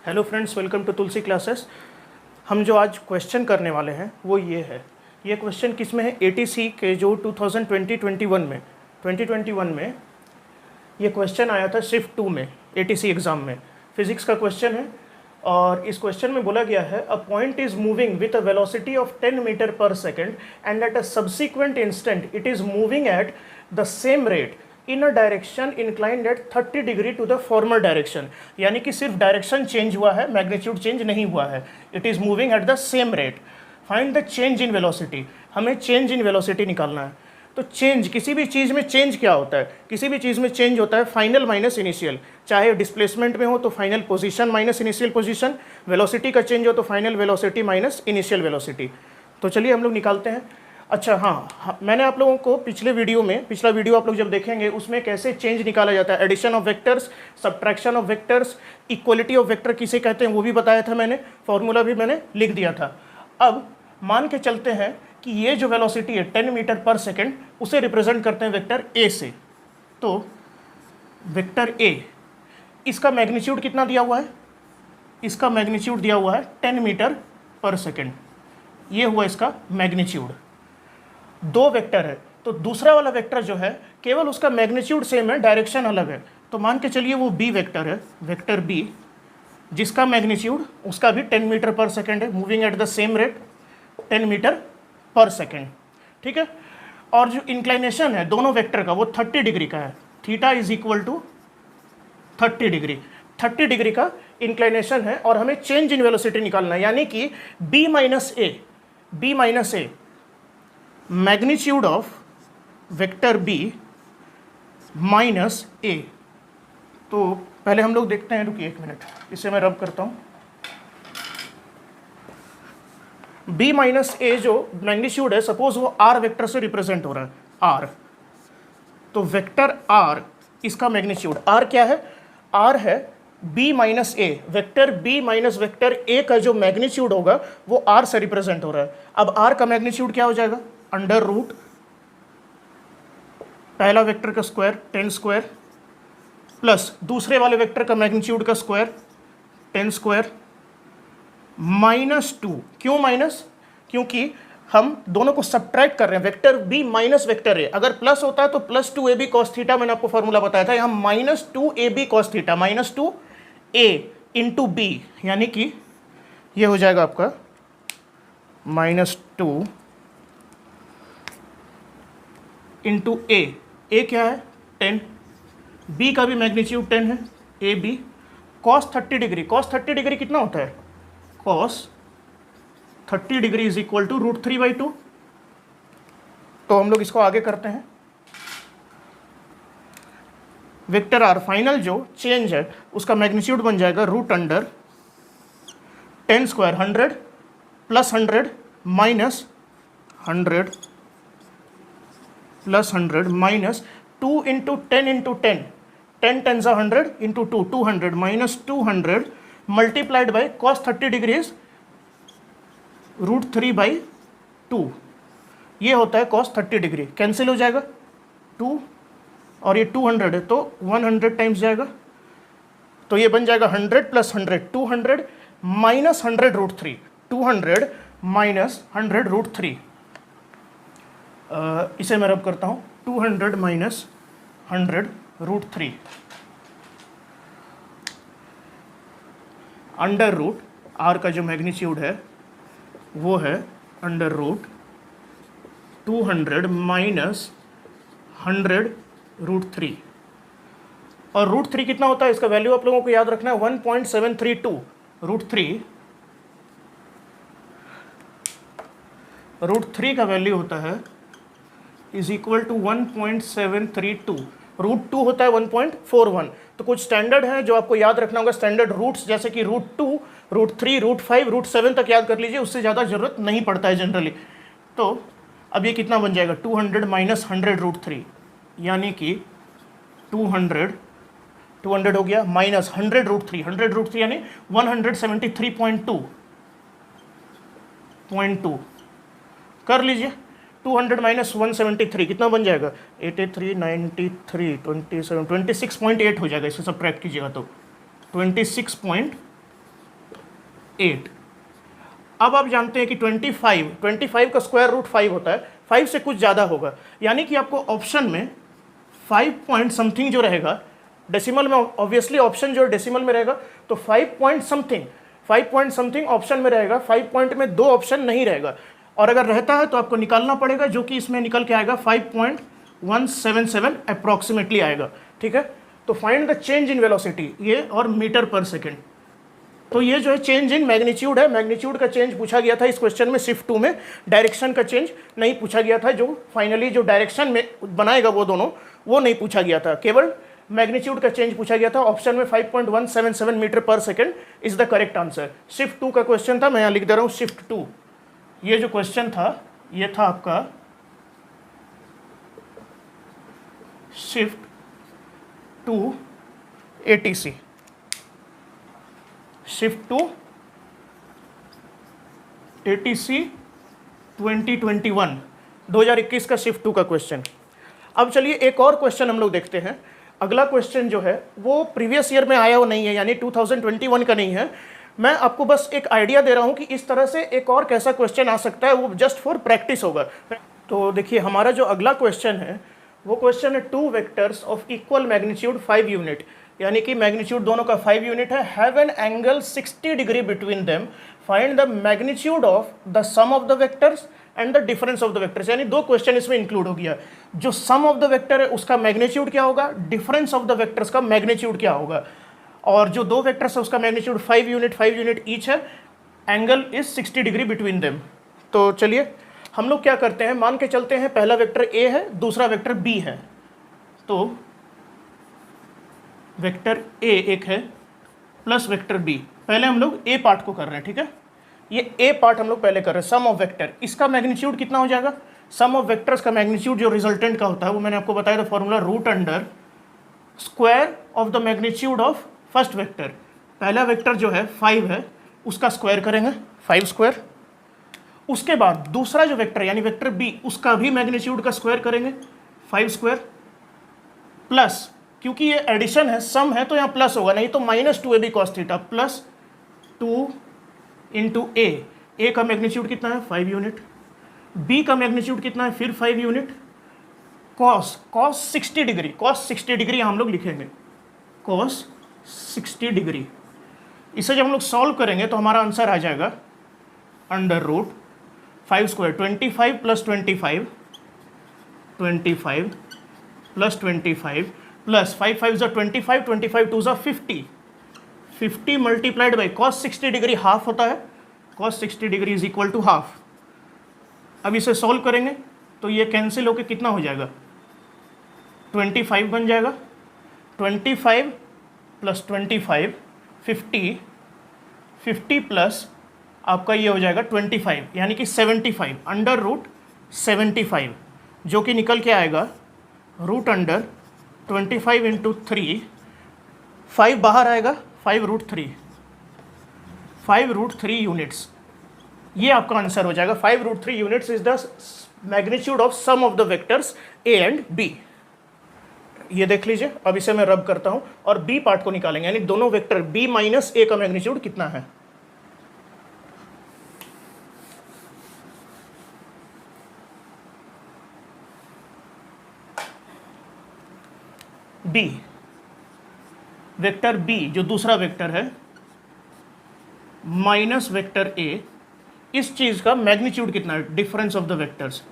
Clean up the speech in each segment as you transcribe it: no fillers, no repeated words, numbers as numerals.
Hello friends, welcome to Tulsi classes. हम जो आज क्वेश्चन करने वाले हैं वो ये है। ये क्वेश्चन किस में है? एटीसी के जो 2021 में ये क्वेश्चन आया था शिफ्ट 2 में, एटीसी एग्ज़ाम में। फिजिक्स का क्वेश्चन है और इस क्वेश्चन में बोला गया है a point is moving with a velocity of 10 metre per second and at a subsequent instant it is moving at the same rate in a direction inclined at 30 degree to the former direction. यानी कि सिर्फ direction change हुआ है, magnitude change नहीं हुआ है। It is moving at the same rate. Find the change in velocity. हमें change in velocity निकालना है। तो चेंज, किसी भी चीज़ में चेंज क्या होता है? किसी भी चीज़ में चेंज होता है फाइनल माइनस इनिशियल। चाहे डिस्प्लेसमेंट में हो तो final position minus initial position, velocity का चेंज हो तो final velocity minus initial velocity. तो चलिए हम लोग निकालते हैं। अच्छा हाँ, मैंने आप लोगों को पिछला वीडियो आप लोग जब देखेंगे उसमें कैसे चेंज निकाला जाता है, addition of vectors, subtraction of vectors, equality of vector किसे कहते हैं वो भी बताया था मैंने, फॉर्मूला भी मैंने लिख दिया था। अब मान के चलते हैं कि ये जो वेलोसिटी है 10 मीटर पर सेकेंड, उसे रिप्रेजेंट करते हैं वेक्टर ए से। तो वेक्टर ए, इसका मैग्नीट्यूड कितना दिया हुआ है? इसका मैग्नीट्यूड दिया हुआ है 10 मीटर पर सेकेंड। ये हुआ इसका मैग्नीट्यूड। दो वेक्टर है तो दूसरा वाला वेक्टर जो है केवल उसका मैग्नीट्यूड सेम है, डायरेक्शन अलग है। तो मान के चलिए वो बी वेक्टर है, वेक्टर बी, जिसका मैग्नीट्यूड उसका भी 10 मीटर पर सेकेंड है, moving at the same rate 10 metre per second. ठीक है। और जो इंक्लाइनेशन है दोनों वेक्टर का वो 30 डिग्री का है। Theta is equal to 30 degree. 30 degree का इंक्लाइनेशन है और हमें चेंज इन वेलोसिटी निकालना है। यानी कि B minus A magnitude of vector B minus A. तो पहले हम लोग देखते हैं, रुकिए एक मिनट, इसे मैं रब करता हूं। बी माइनस ए जो मैग्नीट्यूड है, सपोज वो आर वेक्टर से रिप्रेजेंट हो रहा है, आर। तो वेक्टर आर, इसका मैग्नीट्यूड आर क्या है? आर है B minus A. Vector B minus vector A का जो मैग्नीट्यूड होगा वो आर से रिप्रेजेंट हो रहा है। अब आर का मैग्नीट्यूड क्या हो जाएगा? अंडर रूट पहला वेक्टर का स्क्वायर 10 स्क्वायर प्लस दूसरे वाले वेक्टर का मैग्नीट्यूड का स्क्वायर 10 स्क्वायर माइनस 2। क्यों माइनस? क्योंकि हम दोनों को सब्ट्रैक्ट कर रहे हैं, vector B minus vector A. अगर प्लस होता है तो प्लस 2ab cos थीटा, मैंने आपको फॉर्मूला बताया था। यहाँ minus 2ab cos theta, minus 2a into B, यानी कि ये हो जाएगा आपका माइनस 2 इंटू ए क्या है 10, बी का भी मैग्नीट्यूड 10 है, A B cos 30 degree. Cos 30 degree कितना होता है? Cos 30 degree is equal to √3/2। तो हम लोग इसको आगे करते हैं। वेक्टर आर फाइनल जो चेंज है उसका मैग्नीट्यूड बन जाएगा √10 square 100 plus 100 minus 100 plus 100 minus 2 into 10 into 10, 10 10 100 into 2 200 minus 200 multiplied by cos 30 degrees √3/2। ये होता है कॉस 30 डिग्री। कैंसिल हो जाएगा 2 और ये 200 है तो 100 टाइम्स जाएगा। तो ये बन जाएगा 100 प्लस 100 200 माइनस 100 √3, 200 माइनस 100 √3। इसे मैं रब करता हूँ, 200 माइनस 100 √3 अंडर रूट आर का जो मैग्नीट्यूड है वो है अंडर रूट 200 माइनस 100 √3। और √3 कितना होता है? इसका वैल्यू आप लोगों को याद रखना है 1.732। √3 का वैल्यू होता है इज इक्वल टू 1.732। √2 होता है 1.41। तो कुछ स्टैंडर्ड है जो आपको याद रखना होगा, स्टैंडर्ड रूट्स, जैसे कि √2, √3, √5, √7 तक याद कर लीजिए, उससे ज़्यादा जरूरत नहीं पड़ता है जनरली। तो अब ये कितना बन जाएगा? 200 माइनस 100 √3, यानी कि 200 हो गया माइनस 100 √3, 100 √3 यानी 173.2 कर लीजिए। 200 माइनस 173 कितना बन जाएगा? 83, 93, 27, 26.8 हो जाएगा। इसे सब्ट्रैक्ट कीजिएगा तो 26.8 8। अब आप जानते हैं कि 25 का स्क्वायर रूट 5 होता है, 5 से कुछ ज़्यादा होगा, यानी कि आपको ऑप्शन में 5 पॉइंट समथिंग जो रहेगा, डेसिमल में ऑब्वियसली ऑप्शन जो डेसिमल में रहेगा, तो 5 पॉइंट समथिंग ऑप्शन में रहेगा, 5 पॉइंट में 2 ऑप्शन नहीं रहेगा, और अगर रहता है तो आपको निकालना पड़ेगा, जो कि इसमें निकल के आएगा 5.177 अप्रॉक्सीमेटली आएगा, ठीक है। तो find the change in velocity, ये और मीटर पर सेकेंड। तो ये जो है चेंज इन मैग्नीट्यूड है, मैग्नीट्यूड का चेंज पूछा गया था इस क्वेश्चन में शिफ्ट 2 में, डायरेक्शन का चेंज नहीं पूछा गया था, जो फाइनली जो डायरेक्शन में बनाएगा वो दोनों, वो नहीं पूछा गया था, केवल मैग्नीट्यूड का चेंज पूछा गया था। ऑप्शन में 5.177 metre per second is the correct answer. Shift 2 का क्वेश्चन था, मैं यहाँ लिख दे रहा हूँ शिफ्ट 2। ये जो क्वेश्चन था ये था आपका शिफ्ट 2 ATC, शिफ्ट 2 ATC 2021 का शिफ्ट 2 का क्वेश्चन। अब चलिए एक और क्वेश्चन हम लोग देखते हैं। अगला क्वेश्चन जो है वो प्रीवियस ईयर में आया वो नहीं है, यानी 2021 का नहीं है। मैं आपको बस एक आइडिया दे रहा हूँ कि इस तरह से एक और कैसा क्वेश्चन आ सकता है, वो जस्ट फॉर प्रैक्टिस होगा। तो देखिए हमारा जो अगला क्वेश्चन है वो क्वेश्चन है 2 vectors of equal magnitude 5 unit, यानी कि मैग्नीट्यूड दोनों का 5 यूनिट है, have an angle 60 degree between them, find the magnitude of the sum of the vectors and the difference of the vectors. यानी 2 क्वेश्चन इसमें इंक्लूड हो गया। जो सम ऑफ द वेक्टर है उसका मैग्नीट्यूड क्या होगा, डिफरेंस ऑफ द वेक्टर्स का मैग्नीट्यूड क्या होगा, और जो 2 वेक्टर्स है उसका मैग्नीट्यूड 5 यूनिट ईच है, angle is 60 degree between them. तो चलिए हम लोग क्या करते हैं, मान के चलते हैं पहला वेक्टर A है, दूसरा वेक्टर B है। तो वेक्टर A एक है प्लस वेक्टर B, पहले हम लोग A पार्ट को कर रहे हैं, ठीक है। ये A पार्ट हम लोग पहले कर रहे हैं, सम ऑफ वेक्टर, इसका मैग्नीट्यूड कितना हो जाएगा, सम ऑफ वेक्टर्स का मैग्नीट्यूड जो रिजल्टेंट का होता है वो मैंने आपको बताया था formula, root under square of the magnitude of first vector. पहला वेक्टर जो है 5 है उसका स्क्वायर करेंगे 5 स्क्वायर, उसके बाद दूसरा जो वेक्टर यानी वेक्टर B उसका भी मैग्नीट्यूड का स्क्वायर करेंगे 5 स्क्वायर, प्लस क्योंकि ये एडिशन है सम है तो यहाँ प्लस होगा, नहीं तो -2AB cos theta plus 2 into A का मैग्नीट्यूड कितना है 5 यूनिट, B का मैग्नीट्यूड कितना है फिर 5 यूनिट, cos 60 डिग्री हम लोग लिखेंगे cos 60 डिग्री। इसे जब हम लोग सॉल्व करेंगे तो हमारा आंसर आ जाएगा under root 5 square 25 plus 25 plus 25 plus 5 5 ज़ा 25 25 2 ज़ा 50 multiplied by cos 60 degree half होता है, cos 60 degree is equal to half. अब इसे सॉल्व करेंगे तो ये कैंसिल होकर कितना हो जाएगा 25 बन जाएगा, 25 प्लस 25 50 प्लस आपका ये हो जाएगा 25 यानी कि 75 अंडर रूट 75, जो कि निकल के आएगा रूट अंडर 25 इंटू 3, 5 बाहर आएगा 5 रूट 3 यूनिट्स, ये आपका आंसर हो जाएगा। 5 root 3 units is the magnitude of sum of the vectors A and B। ये देख लीजिए, अब इसे मैं रब करता हूँ और B पार्ट को निकालेंगे, यानी दोनों वेक्टर B माइनस A का मैग्नीट्यूड कितना है। B वेक्टर B जो दूसरा वेक्टर है माइनस वेक्टर A, इस चीज़ का मैग्नीट्यूड कितना है, difference of the vectors.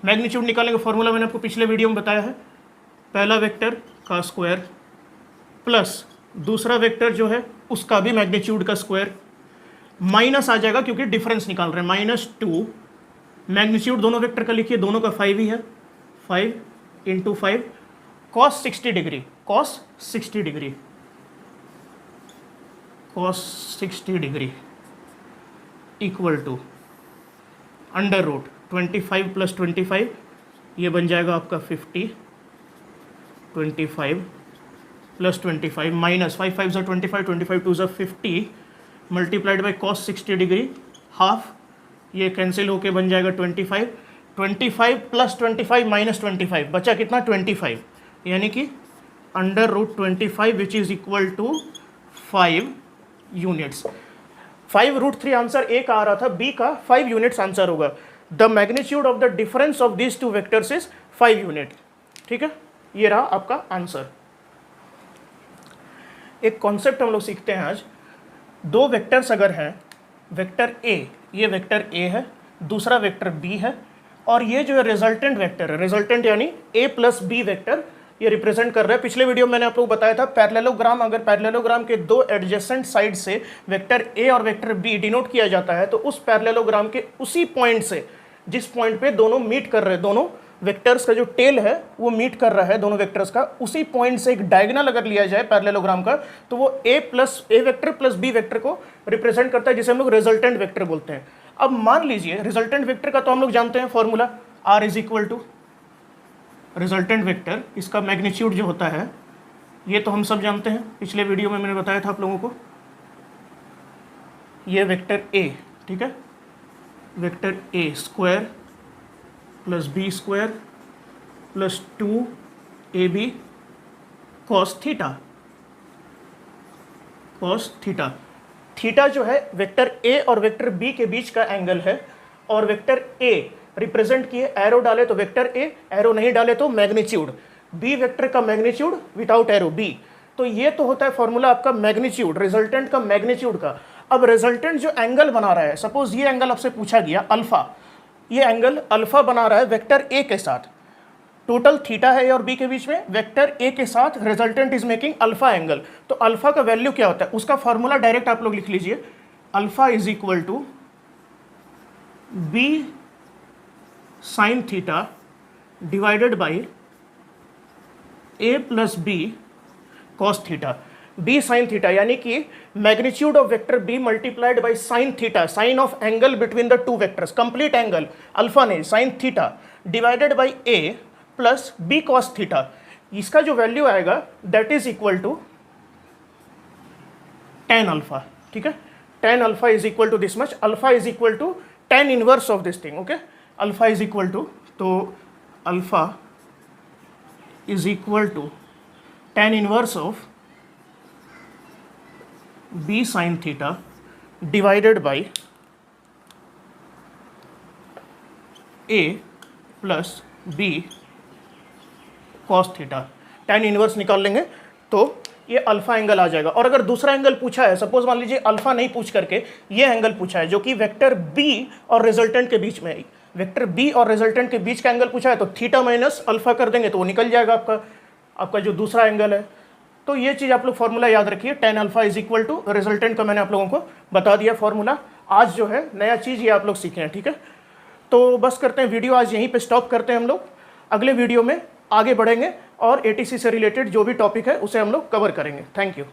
Magnitude निकालेंगे, फॉर्मूला मैंने आपको पिछले वीडियो में बताया है, पहला वेक्टर का स्क्वायर प्लस दूसरा वेक्टर जो है उसका भी मैग्नीट्यूड का स्क्वायर, माइनस आ जाएगा क्योंकि डिफरेंस निकाल रहे हैं, -2 मैग्नीट्यूड दोनों वेक्टर का लिखिए, दोनों का 5 ही है, 5 into 5 cos 60 degree equal to under root 25 plus 25, ये बन जाएगा आपका 50, 25 प्लस 25 माइनस 5 5 ज़ा 25 25 2 ज़ा 50 multiplied by cos 60 degree half, ये कैंसिल होके बन जाएगा 25 प्लस 25 माइनस 25 बचा कितना 25, यानी कि under root 25 which is equal to 5 units. 5√3 answer A का आ रहा था, बी का 5 यूनिट्स आंसर होगा। The magnitude of the difference of these two vectors is 5 unit. ठीक है, ये रहा आपका आंसर। एक कॉन्सेप्ट हम लोग सीखते हैं आज। दो वेक्टर्स अगर हैं, वेक्टर ए, ये वेक्टर ए है, दूसरा वेक्टर बी है, और ये जो है रिजल्टेंट वेक्टर है, रिजल्टेंट यानी ए प्लस बी वेक्टर ये रिप्रेजेंट कर रहा है। पिछले वीडियो में मैंने आप लोग बताया था पैरेललोग्राम, अगर पैरेललोग्राम के दो एडजेसेंट साइड से वेक्टर ए और वेक्टर बी डिनोट किया जाता है तो उस पैरेललोग्राम के उसी पॉइंट से, जिस पॉइंट पे दोनों मीट कर रहे हैं, दोनों वेक्टर्स का जो टेल है वो मीट कर रहा है दोनों वेक्टर्स का, उसी पॉइंट से एक डायगोनल अगर लिया जाए पैरेललोग्राम का तो वो ए वेक्टर प्लस बी वेक्टर को रिप्रेजेंट करता है, जिसे हम लोग रिजल्टेंट वेक्टर बोलते हैं। अब मान लीजिए रिजल्टेंट वेक्टर का तो हम लोग जानते हैं formula, R is equal to resultant vector, इसका मैग्नीट्यूड जो होता है ये तो हम सब जानते हैं, पिछले वीडियो में मैंने बताया था आप लोगों को। ये वेक्टर ए, ठीक है, vector A square plus B square plus 2ab cos theta, cos theta. Theta जो है वेक्टर ए और वेक्टर बी के बीच का एंगल है, और वेक्टर ए रिप्रेजेंट किए, एरो डाले तो वेक्टर ए, एरो नहीं डाले तो मैग्नीट्यूड, बी वेक्टर का मैग्नीट्यूड विदाउट एरो बी। तो ये तो होता है फॉर्मूला आपका मैग्नीट्यूड, रिजल्टेंट का मैग्नीट्यूड का। अब रिजल्टेंट जो एंगल बना रहा है, सपोज ये एंगल आपसे पूछा गया अल्फा, ये एंगल अल्फा बना रहा है वेक्टर ए के साथ, टोटल थीटा है ए और बी के बीच में, वेक्टर ए के साथ resultant is making alpha angle. तो अल्फा का वैल्यू क्या होता है, उसका फॉर्मूला डायरेक्ट आप लोग लिख लीजिए, alpha is equal to B sine theta divided by A plus B cos theta. B sine theta यानी कि magnitude of vector B multiplied by sine theta, sine of angle between the two vectors, complete angle alpha नहीं sine theta, divided by A plus B cos theta. इसका जो value आएगा that is equal to tan alpha. ठीक है, tan alpha is equal to this much, alpha is equal to tan inverse of this thing. Okay, alpha is equal to, तो alpha is equal to tan inverse of b sin theta divided by a plus b cos theta. tan inverse निकाल लेंगे तो ये alpha angle आ जाएगा। और अगर दूसरा angle पूछा है, सपोज मान लीजिए अल्फा नहीं पूछ करके ये एंगल पूछा है जो कि वेक्टर बी और रिजल्टेंट के बीच में है, वेक्टर बी और रिजल्टेंट के बीच का एंगल पूछा है, तो थीटा माइनस अल्फा कर देंगे तो वो निकल जाएगा आपका जो दूसरा एंगल है। तो ये चीज़ आप लोग फॉर्मूला याद रखिए, tan alpha is equal to resultant का मैंने आप लोगों को बता दिया फॉर्मूला। आज जो है नया चीज़ ये आप लोग सीखे हैं। ठीक है, तो बस करते हैं वीडियो आज यहीं पे स्टॉप करते हैं हम लोग। अगले वीडियो में आगे बढ़ेंगे और ATC से रिलेटेड जो भी टॉपिक है उसे हम लोग कवर करेंगे। Thank you.